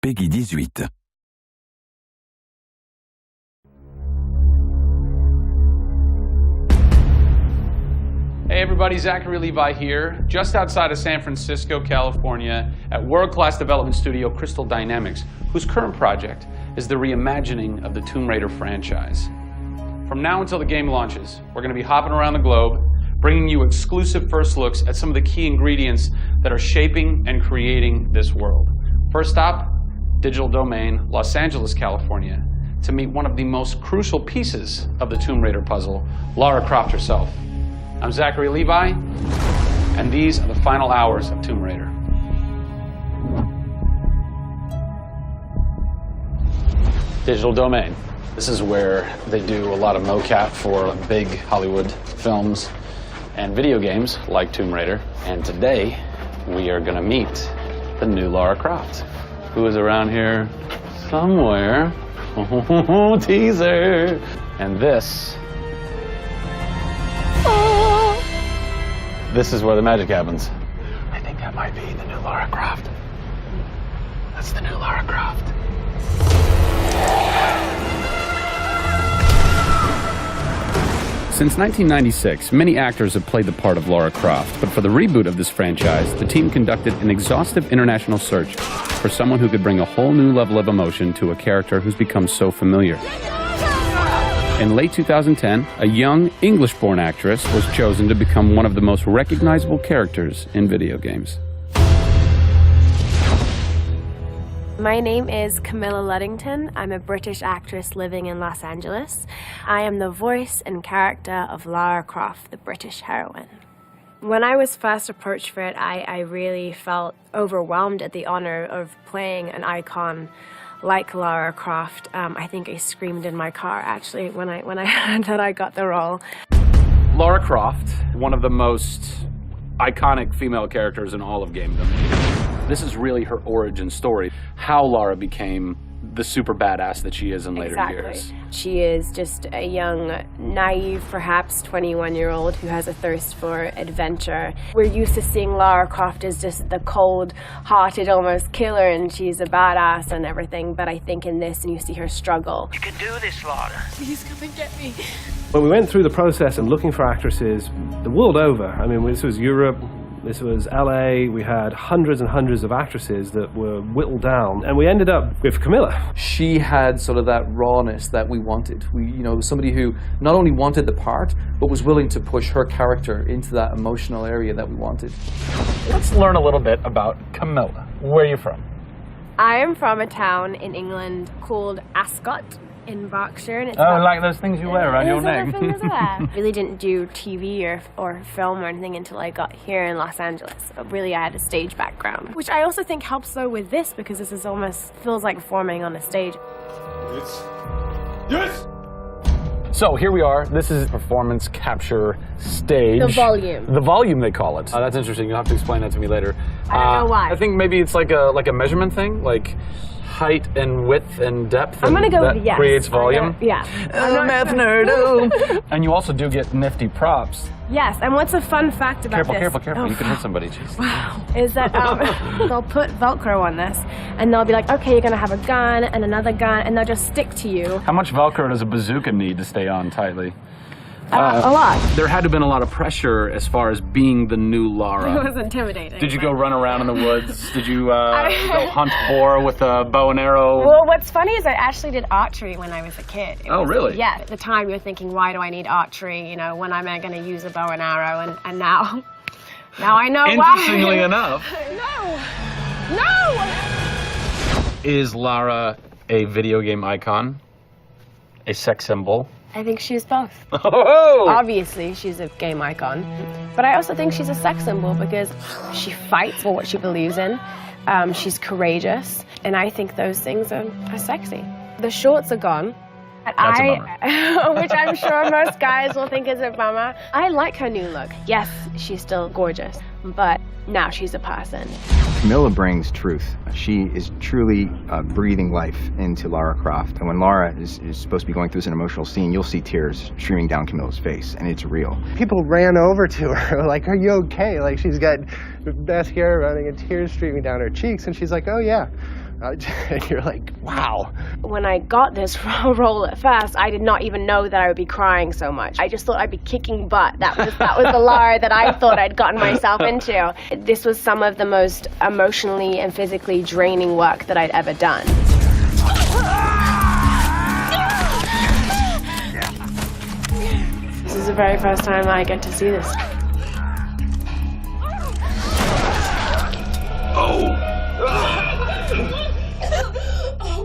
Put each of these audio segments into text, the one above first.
Peggy 18. Hey everybody, Zachary Levi here, just outside of San Francisco, California, at world-class development studio Crystal Dynamics, whose current project is the reimagining of the Tomb Raider franchise. From now until the game launches, we're going to be hopping around the globe, bringing you exclusive first looks at some of the key ingredients that are shaping and creating this world. First stop, Digital Domain, Los Angeles, California, to meet one of the most crucial pieces of the Tomb Raider puzzle, Lara Croft herself. I'm Zachary Levi, and these are the final hours of Tomb Raider. Digital Domain. This is where they do a lot of mocap for big Hollywood films and video games like Tomb Raider. And today, we are gonna meet the new Lara Croft, who is around here somewhere. Teaser! And this is where the magic happens. I think that might be the new Lara Croft. That's the new Lara Croft. Since 1996, many actors have played the part of Lara Croft, but for the reboot of this franchise, the team conducted an exhaustive international search for someone who could bring a whole new level of emotion to a character who's become so familiar. In late 2010, a young English-born actress was chosen to become one of the most recognizable characters in video games. My name is Camilla Luddington. I'm a British actress living in Los Angeles. I am the voice and character of Lara Croft, the British heroine. When I was first approached for it, I really felt overwhelmed at the honor of playing an icon like Lara Croft. I think I screamed in my car, actually, when I heard that I got the role. Lara Croft, one of the most iconic female characters in all of gamedom. This is really her origin story, how Lara became the super badass that she is in later years. She is just a young, naive, perhaps 21-year-old who has a thirst for adventure. We're used to seeing Lara Croft as just the cold-hearted, almost killer, and she's a badass and everything, but I think in this, and you see her struggle. You can do this, Lara. Please come and get me. When we went through the process of looking for actresses the world over, I mean, this was Europe, this was LA, we had hundreds and hundreds of actresses that were whittled down, and we ended up with Camilla. She had sort of that rawness that we wanted. Somebody who not only wanted the part, but was willing to push her character into that emotional area that we wanted. Let's learn a little bit about Camilla. Where are you from? I am from a town in England called Ascot in Berkshire. And it's like those things you wear around your neck. Really didn't do TV or film or anything until I got here in Los Angeles. Really, I had a stage background, which I also think helps though with this, because this is almost feels like performing on a stage. Yes! So here we are. This is performance capture stage. The volume. The volume, they call it. That's interesting. You'll have to explain that to me later. I don't know why. I think maybe it's like a measurement thing, like height and width and depth. I'm gonna go with yes. Creates volume. Yeah. Math nerd. And you also do get nifty props. Yes. And what's a fun fact about this? Careful. Oh, you can hit somebody. Jeez. Wow. Is that they'll put Velcro on this, and they'll be like, okay, you're gonna have a gun and another gun, and they'll just stick to you. How much Velcro does a bazooka need to stay on tightly? A lot. There had to have been a lot of pressure as far as being the new Lara. It was intimidating. Did you go run around in the woods? Did you go hunt boar with a bow and arrow? Well, what's funny is I actually did archery when I was a kid. Really? Yeah. At the time, you're thinking, why do I need archery? You know, when am I going to use a bow and arrow? And now I know why. Interestingly enough. No! Is Lara a video game icon? A sex symbol? I think she's both. Oh! Obviously, she's a game icon. But I also think she's a sex symbol because she fights for what she believes in. She's courageous. And I think those things are sexy. The shorts are gone. That's a bummer. Which I'm sure most guys will think is a bummer. I like her new look. Yes, she's still gorgeous, but now she's a person. Camilla brings truth. She is truly breathing life into Lara Croft. And when Lara is supposed to be going through an emotional scene, you'll see tears streaming down Camilla's face, and it's real. People ran over to her, like, are you okay? Like, she's got mascara running and tears streaming down her cheeks, and she's like, oh yeah, You're like, wow. When I got this role at first, I did not even know that I would be crying so much. I just thought I'd be kicking butt. That was the Lara that I thought I'd gotten myself into. This was some of the most emotionally and physically draining work that I'd ever done. This is the very first time I get to see this. Oh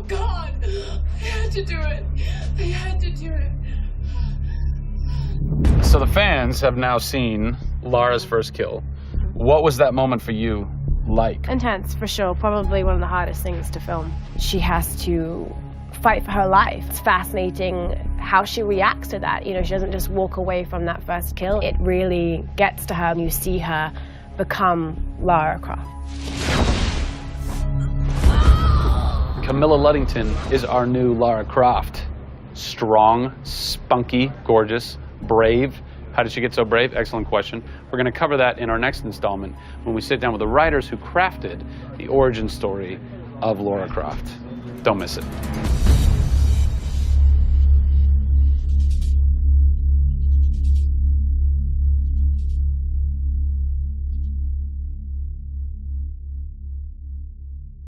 God! I had to do it. I had to do it. So the fans have now seen Lara's first kill. What was that moment for you like? Intense, for sure. Probably one of the hardest things to film. She has to fight for her life. It's fascinating how she reacts to that. You know, she doesn't just walk away from that first kill. It really gets to her, and you see her become Lara Croft. Camilla Luddington is our new Lara Croft. Strong, spunky, gorgeous, brave. How did she get so brave? Excellent question. We're going to cover that in our next installment when we sit down with the writers who crafted the origin story of Lara Croft. Don't miss it.